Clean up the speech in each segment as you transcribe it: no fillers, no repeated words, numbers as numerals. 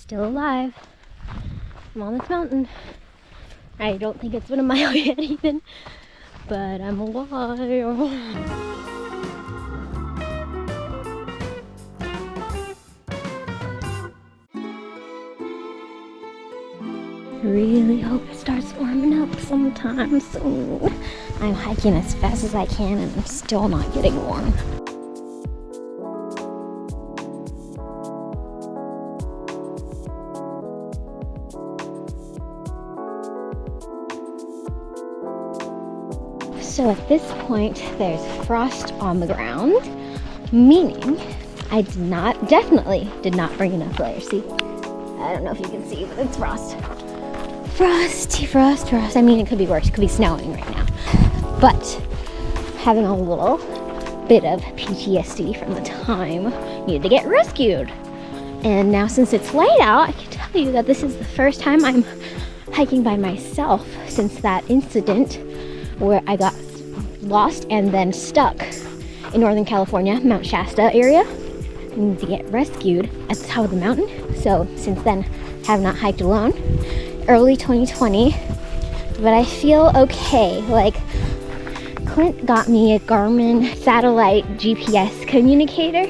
still alive. I'm on this mountain. I don't think it's been a mile yet even, but I'm alive. Really hope it starts warming up sometime soon. I'm hiking as fast as I can and I'm still not getting warm. So at this point, there's frost on the ground, meaning I definitely did not bring enough layers. See, I don't know if you can see, but it's frost. Frosty, frost. I mean, it could be worse. It could be snowing right now. But having a little bit of PTSD from the time I needed to get rescued. And now since it's light out, I can tell you that this is the first time I'm hiking by myself since that incident where I got lost and then stuck in Northern California, Mount Shasta area. I need to get rescued at the top of the mountain. So since then, have not hiked alone. Early 2020, but I feel okay. Like, Clint got me a Garmin satellite GPS communicator,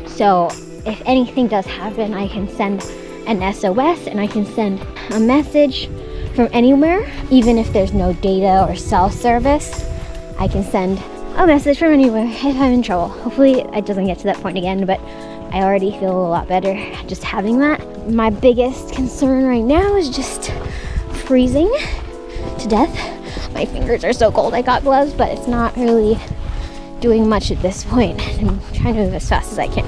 so if anything does happen, I can send an SOS and I can send a message from anywhere. Even if there's no data or cell service, I can send a message from anywhere if I'm in trouble. Hopefully it doesn't get to that point again, but I already feel a lot better just having that. My biggest concern right now is just freezing to death. My fingers are so cold. I got gloves, but it's not really doing much at this point. I'm trying to move as fast as I can.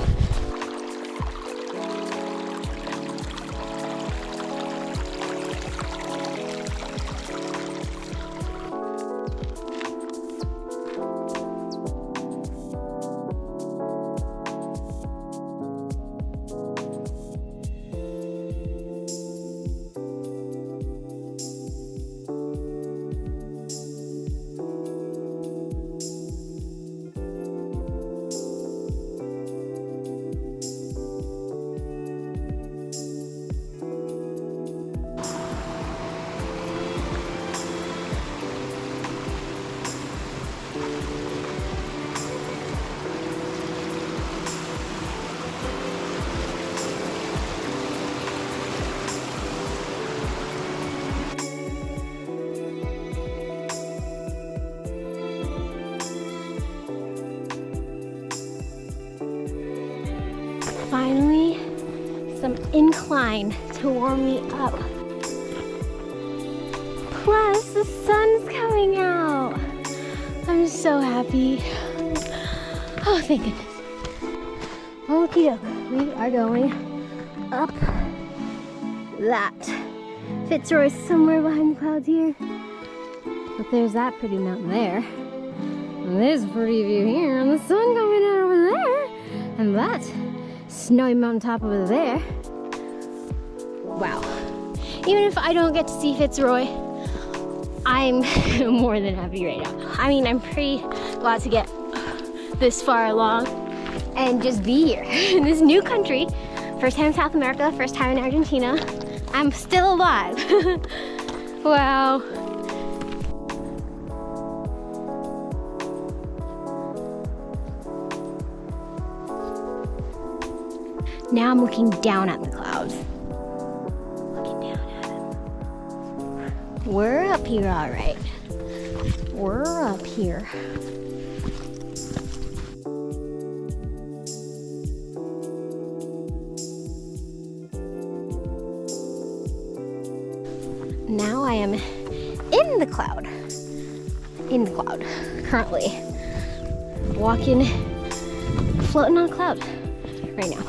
Finally, some incline to warm me up. Plus, the sun's coming out. I'm so happy. Oh, thank goodness. Okie doke, we are going up that. Fitz Roy somewhere behind the clouds here. But there's that pretty mountain there. And there's a pretty view here, and the sun coming out over there. And that snowy mountaintop over there. Wow. Even if I don't get to see Fitz Roy, I'm more than happy right now. I mean, I'm pretty glad to get this far along and just be here in this new country. First time in South America, first time in Argentina. I'm still alive. Wow. Now I'm looking down at the clouds. Looking down at them. We're up here, all right. We're up here. Now I am in the cloud. In the cloud, currently. Walking, floating on a cloud right now.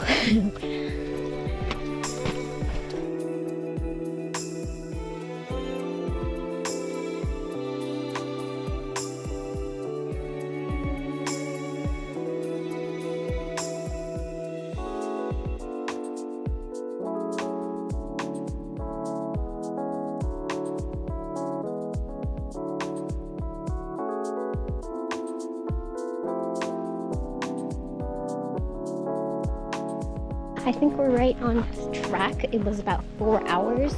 I think we're right on track. It was about 4 hours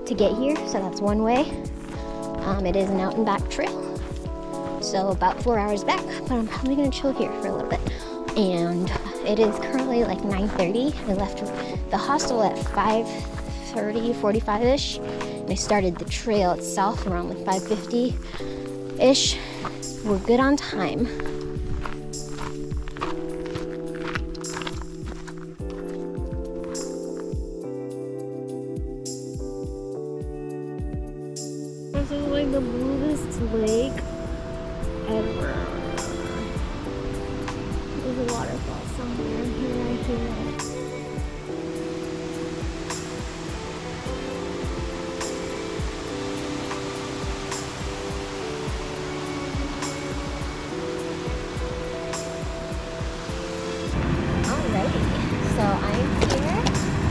to get here, so that's one way. It is an out and back trail, so about 4 hours back, but I'm probably gonna chill here for a little bit. And it is currently like 9:30. I left the hostel at 5:30, 45-ish, and I started the trail itself around like 5:50-ish. We're good on time. This is like the bluest lake ever. There's a waterfall somewhere here, I hear it. Alrighty, so I'm here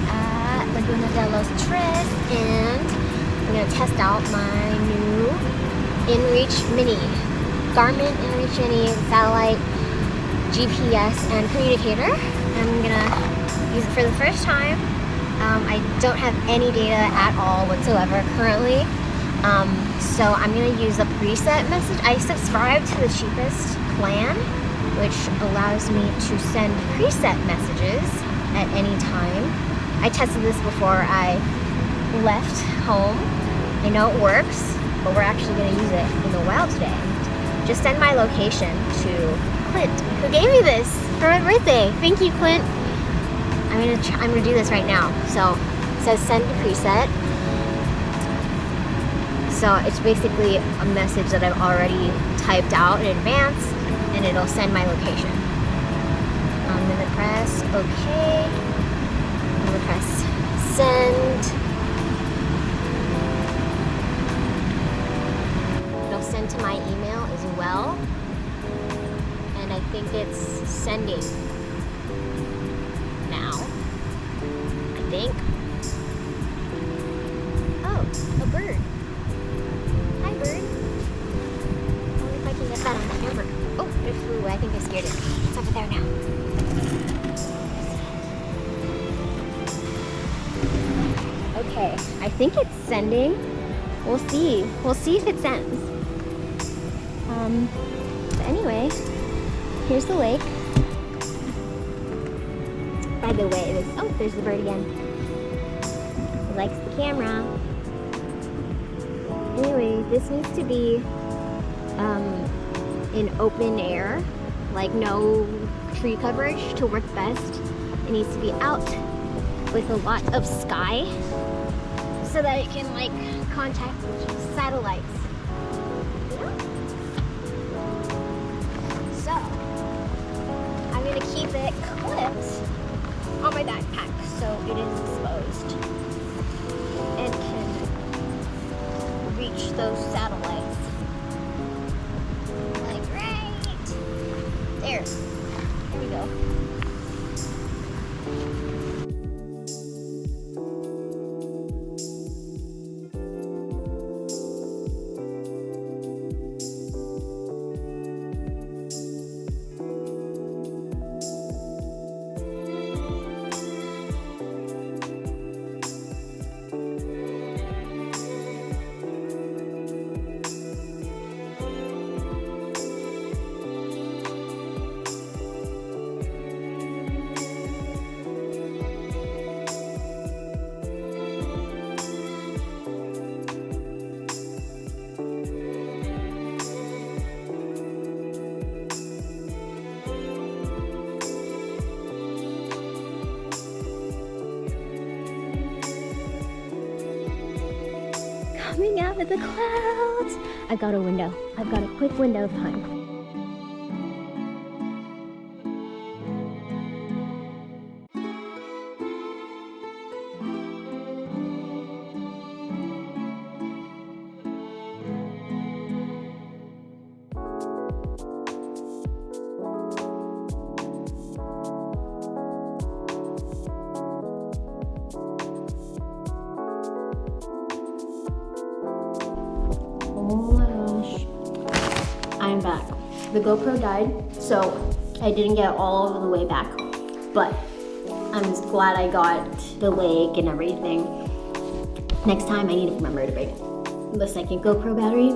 at Laguna de Los Tres, and I'm gonna test out my new InReach Mini, Garmin InReach Mini satellite GPS and communicator. I'm gonna use it for the first time. I don't have any data at all whatsoever currently, so I'm gonna use the preset message. I subscribe to the cheapest plan, which allows me to send preset messages at any time. I tested this before I left home. I know it works, but we're actually gonna use it in the wild today. Just send my location to Clint, who gave me this for my birthday. Thank you, Clint. I'm gonna do this right now. So it says send to preset. So it's basically a message that I've already typed out in advance, and it'll send my location. I'm gonna press OK. I'm gonna press send. It'll send to my email as well. And I think it's sending now. I think. Oh, a bird. Hi, bird. I wonder if I can get that on the camera. Oh, it flew away. I think I scared it. It's over there now. Okay, I think it's sending. We'll see. We'll see if it sends. But anyway, here's the lake. By the way, there's the bird again. He likes the camera. Anyway, this needs to be in open air, like no tree coverage to work best. It needs to be out with a lot of sky so that it can like contact with satellites. Yeah. So I'm gonna keep it clipped on my backpack so it is exposed and can reach those satellites. Like right there. There we go. Coming out of the clouds. I've got a window. I've got a quick window of time. Oh my gosh. I'm back. The GoPro died, so I didn't get all of the way back, but I'm glad I got the lake and everything. Next time I need to remember to bring the second GoPro battery.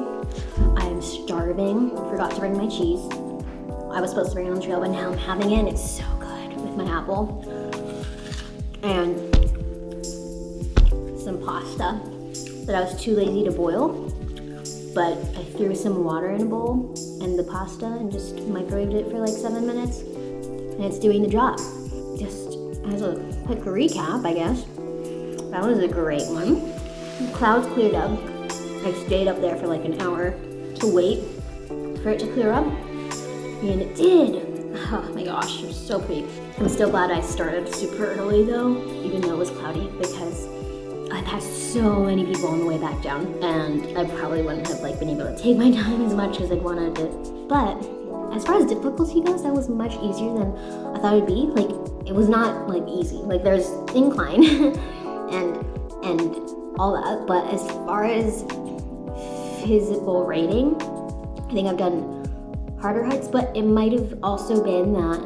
I am starving. I forgot to bring my cheese. I was supposed to bring it on the trail, but now I'm having it and it's so good with my apple. And some pasta that I was too lazy to boil, but I threw some water in a bowl and the pasta and just microwaved it for like 7 minutes, and it's doing the job. Just as a quick recap, I guess, that was a great one. The clouds cleared up. I stayed up there for like an hour to wait for it to clear up, and it did. Oh my gosh, it was so pretty. I'm still glad I started super early though, even though it was cloudy, because I passed so many people on the way back down, and I probably wouldn't have like been able to take my time as much as I'd wanted to. But as far as difficulty goes, that was much easier than I thought it'd be. Like, it was not like easy. Like, there's incline and all that, but as far as physical rating, I think I've done harder hikes, but it might have also been that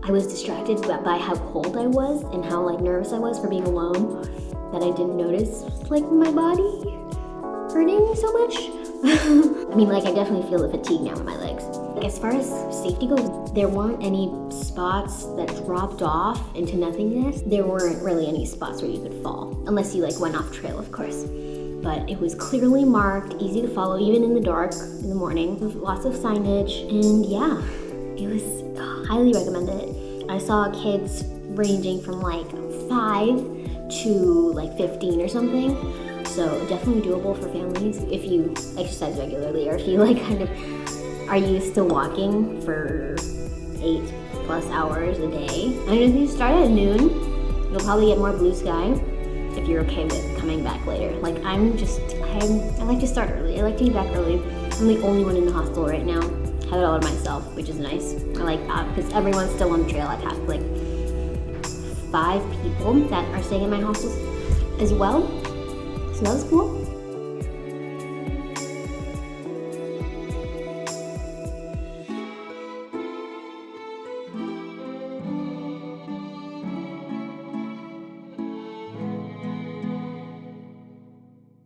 I was distracted by how cold I was and how like nervous I was for being alone, that I didn't notice like my body hurting so much. I mean, like, I definitely feel the fatigue now in my legs. As far as safety goes, there weren't any spots that dropped off into nothingness. There weren't really any spots where you could fall, unless you like went off trail, of course. But it was clearly marked, easy to follow, even in the dark, in the morning, with lots of signage, and yeah, it was highly recommended. I saw kids ranging from like 5 to like 15 or something, so definitely doable for families if you exercise regularly, or if you like kind of are used to walking for 8+ hours a day. And if you start at noon, you'll probably get more blue sky if you're okay with coming back later. Like, I like to start early. I like to be back early. I'm the only one in the hostel right now. I have it all to myself, which is nice. I like that because everyone's still on the trail. I've had like 5 people that are staying in my hostel as well. So that was cool.